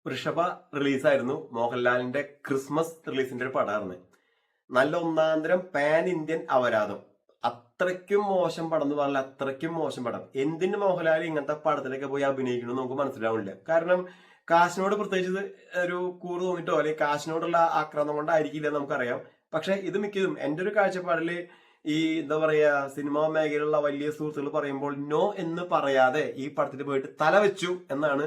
വൃഷഭ റിലീസായിരുന്നു. മോഹൻലാലിന്റെ ക്രിസ്മസ് റിലീസിന്റെ ഒരു പടമായിരുന്നു. നല്ല ഒന്നാന്തരം പാൻ ഇന്ത്യൻ അപരാധം. അത്രയ്ക്കും മോശം പടം എന്ന് പറഞ്ഞാൽ അത്രയ്ക്കും മോശം പടം. എന്തിന് മോഹൻലാൽ ഇങ്ങനത്തെ പടത്തിലൊക്കെ പോയി അഭിനയിക്കണം നമുക്ക് മനസ്സിലാവില്ല. കാരണം കാശിനോട് പ്രത്യേകിച്ച് ഒരു കൂറ് തോന്നിട്ടോ അല്ലെങ്കിൽ കാശിനോടുള്ള ആക്രമണം കൊണ്ടായിരിക്കില്ല നമുക്കറിയാം. പക്ഷെ ഇത് മിക്കതും എന്റെ ഒരു കാഴ്ചപ്പാടില് ഈ എന്താ പറയാ സിനിമാ മേഖലയിലുള്ള വലിയ സുഹൃത്തുക്കൾ പറയുമ്പോൾ നോ എന്ന് പറയാതെ ഈ പടത്തിൽ പോയിട്ട് തല വെച്ചു എന്നാണ്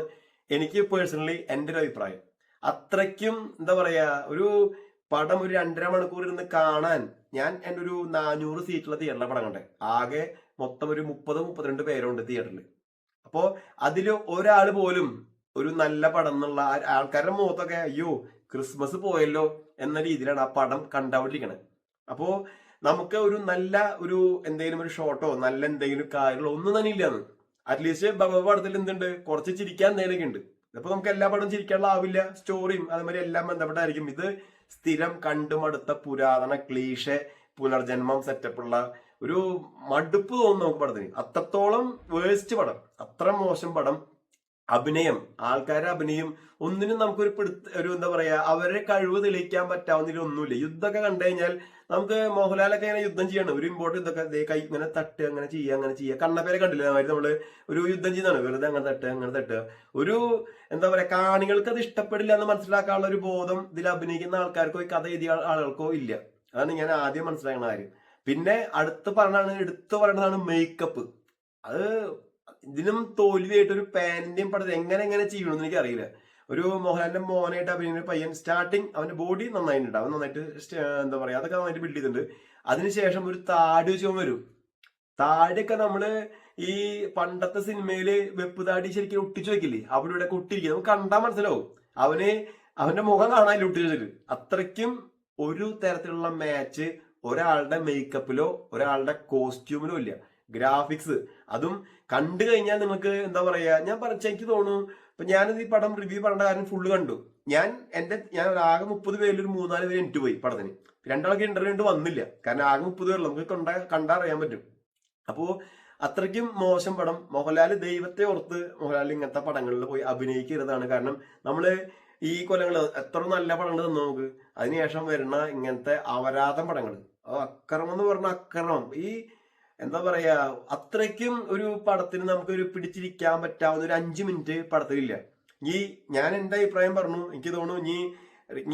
എനിക്ക് പേഴ്സണലി എൻ്റെ ഒരു അഭിപ്രായം. അത്രയ്ക്കും എന്താ പറയാ ഒരു പടം ഒരു 2.5 മണിക്കൂർ ഇരുന്ന് കാണാൻ ഞാൻ എൻ്റെ ഒരു 400 സീറ്റുള്ള തിയേറ്ററിലെ പടം കണ്ടേ. ആകെ മൊത്തം ഒരു 30-32 പേരുണ്ട് തിയേറ്ററിൽ. അപ്പോ അതിൽ ഒരാൾ പോലും ഒരു നല്ല പടം എന്നുള്ള ആൾക്കാരുടെ മുഖത്തൊക്കെ അയ്യോ ക്രിസ്മസ് പോയല്ലോ എന്ന രീതിയിലാണ് ആ പടം കണ്ടോണ്ടിരിക്കണത്. അപ്പോ നമുക്ക് ഒരു നല്ല ഒരു എന്തെങ്കിലും ഒരു ഷോട്ടോ നല്ല എന്തെങ്കിലും കാര്യങ്ങളോ ഒന്നും തന്നെ ഇല്ലാന്ന്. അറ്റ്ലീസ്റ്റ് പടത്തിൽ എന്തുണ്ട്, കുറച്ച് ചിരിക്കാൻ എന്തെങ്കിലുമൊക്കെ ഉണ്ട്. ഇപ്പൊ നമുക്ക് എല്ലാ പടവും ചിരിക്കാനുള്ള ആവില്ല. സ്റ്റോറിയും അതേമാതിരി എല്ലാം ബന്ധപ്പെട്ടായിരിക്കും. ഇത് സ്ഥിരം കണ്ടുമടുത്ത പുരാതന ക്ലീഷെ പുനർജന്മം സെറ്റപ്പുള്ള ഒരു മടുപ്പ് തോന്നും നമുക്ക് പടത്തിന്. അത്രത്തോളം വേസ്റ്റ് പടം, അത്ര മോശം പടം. അഭിനയം, ആൾക്കാരുടെ അഭിനയം ഒന്നിനും നമുക്കൊരു ഒരു എന്താ പറയാ അവരുടെ കഴിവ് തെളിയിക്കാൻ പറ്റാവുന്നതിൽ ഒന്നുമില്ല. യുദ്ധമൊക്കെ കണ്ടു കഴിഞ്ഞാൽ നമുക്ക് മോഹൻലാലൊക്കെ ഇങ്ങനെ യുദ്ധം ചെയ്യണം. ഒരു ഇമ്പോർട്ടൻ്റ് യുദ്ധമൊക്കെ കൈ ഇങ്ങനെ തട്ട് അങ്ങനെ ചെയ്യുക. കണ്ണപ്പേരെ കണ്ടില്ല നമ്മള് ഒരു യുദ്ധം ചെയ്യുന്നതാണ്. വെറുതെ അങ്ങനെ തട്ടുക. ഒരു എന്താ പറയാ കാണികൾക്ക് അത് ഇഷ്ടപ്പെടില്ല എന്ന് മനസ്സിലാക്കാനുള്ള ഒരു ബോധം ഇതിൽ അഭിനയിക്കുന്ന ആൾക്കാർക്കോ ഈ കഥ എഴുതിയ ആളുകൾക്കോ ഇല്ല. അതാണ് ഞാൻ ആദ്യം മനസ്സിലാക്കുന്ന കാര്യം. പിന്നെ എടുത്തു പറയുന്നതാണ് മേക്കപ്പ്. അത് ഇതിനും തോൽവിയായിട്ട് ഒരു പാന്റിന്റെയും പടത്തിൽ എങ്ങനെ ചെയ്യണമെന്ന് എനിക്ക് അറിയില്ല. ഒരു മോഹൻലാലിന്റെ മോനായിട്ട് അഭിനയിക്കുന്ന പയ്യൻ സ്റ്റാർട്ടിങ് അവന്റെ ബോഡി നന്നായിട്ടുണ്ട്. അവൻ നന്നായിട്ട് എന്താ പറയാ അതൊക്കെ നന്നായിട്ട് ബിൽഡ് ചെയ്തിട്ടുണ്ട്. അതിനുശേഷം ഒരു താടി വെച്ചവൻ വരും. താടിയൊക്കെ നമ്മള് ഈ പണ്ടത്തെ സിനിമയില് വെപ്പ് താടി ശരിക്കും ഒട്ടിച്ചു വെക്കില്ലേ, അവിടെ ഇവിടെ ഒട്ടിരിക്കും. നമുക്ക് കണ്ടാൽ മനസ്സിലാവും അവന്റെ മുഖം കാണാനില്ല ഒട്ടിച്ചു വെച്ചിട്ട്. അത്രയ്ക്കും ഒരു തരത്തിലുള്ള മാച്ച് ഒരാളുടെ മേക്കപ്പിലോ ഒരാളുടെ കോസ്റ്റ്യൂമിലോ ഇല്ല. ഗ്രാഫിക്സ് അതും കണ്ടു കഴിഞ്ഞാൽ നിങ്ങൾക്ക് എന്താ പറയാ ഞാൻ എനിക്ക് തോന്നുന്നു. ഇപ്പൊ ഞാനിത് ഈ പടം റിവ്യൂ പറയേണ്ട കാര്യം ഫുള്ള് കണ്ടു. ഞാൻ ആകെ 30 പേരിൽ ഒരു 3-4 പേര് എനിക്ക് പോയി പടത്തിന്. രണ്ടാൾക്ക് ഇന്റർവ്യൂ വന്നില്ല. കാരണം ആകെ 30 പേരുള്ളൂ. നമുക്ക് കണ്ടറിയാൻ പറ്റും. അപ്പോ അത്രയ്ക്കും മോശം പടം. മോഹൻലാൽ ദൈവത്തെ ഓർത്ത് മോഹൻലാൽ ഇങ്ങനത്തെ പടങ്ങളിൽ പോയി അഭിനയിക്കരുതാണ്. കാരണം നമ്മള് ഈ കൊല്ലങ്ങൾ എത്ര നല്ല പടങ്ങൾ തന്നു നമുക്ക്. അതിനുശേഷം വരുന്ന ഇങ്ങനത്തെ അപരാധം പടങ്ങൾ, അക്രമം എന്ന് പറഞ്ഞ അക്രമം. ഈ എന്താ പറയാ അത്രയ്ക്കും ഒരു പടത്തിന് നമുക്ക് ഒരു പിടിച്ചിരിക്കാൻ പറ്റാവുന്ന ഒരു 5 മിനിറ്റ് പടത്തിലില്ല. ഞാൻ എന്റെ അഭിപ്രായം പറഞ്ഞു. എനിക്ക് തോന്നുന്നു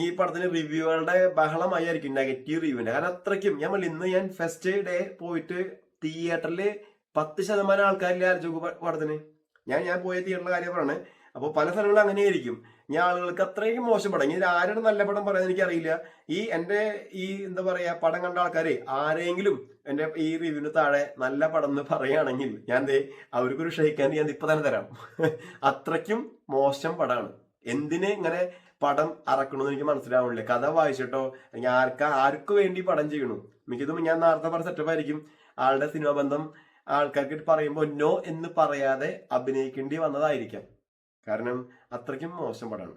ഈ പടത്തിന് റിവ്യൂകളുടെ ബഹളമായിരിക്കും, നെഗറ്റീവ് റിവ്യൂവിന്റെ. കാരണം അത്രയ്ക്കും ഞാൻ ഫസ്റ്റ് ഡേ പോയിട്ട് തിയേറ്ററിൽ 10% ആൾക്കാരില്ല പടത്തിന്. ഞാൻ പോയ തിയേറ്ററിലെ കാര്യം പറയണേ. അപ്പോൾ പല സ്ഥലങ്ങളും അങ്ങനെയായിരിക്കും. ആളുകൾക്ക് അത്രയും മോശം പടം. ഇനി ആരുടെ നല്ല പടം പറയാൻ എനിക്കറിയില്ല. എന്റെ എന്താ പറയാ പടം കണ്ട ആൾക്കാരെ ആരെങ്കിലും എന്റെ ഈ റിവ്യൂവിന് താഴെ നല്ല പടം എന്ന് പറയുകയാണെങ്കിൽ ഞാൻ അവർക്കൊരു ഷെയ്ക്കാൻ ഞാൻ ഇപ്പൊ തന്നെ തരാം. അത്രയ്ക്കും മോശം പടമാണ്. എന്തിന് ഇങ്ങനെ പടം അറക്കണമെന്ന് എനിക്ക് മനസ്സിലാവുന്നില്ല. കഥ വായിച്ചിട്ടോ അല്ലെങ്കിൽ ആർക്കു വേണ്ടി പടം ചെയ്യണു. മിക്കതും ഞാൻ നേരത്തെ പറഞ്ഞ സെറ്റപ്പ് ആയിരിക്കും. ആളുടെ സിനിമാ ബന്ധം ആൾക്കാർക്ക് പറയുമ്പോൾ നോ എന്ന് പറയാതെ അഭിനയിക്കേണ്ടി വന്നതായിരിക്കാം. കാരണം അത്രയ്ക്കും മോശം പടമാണ്.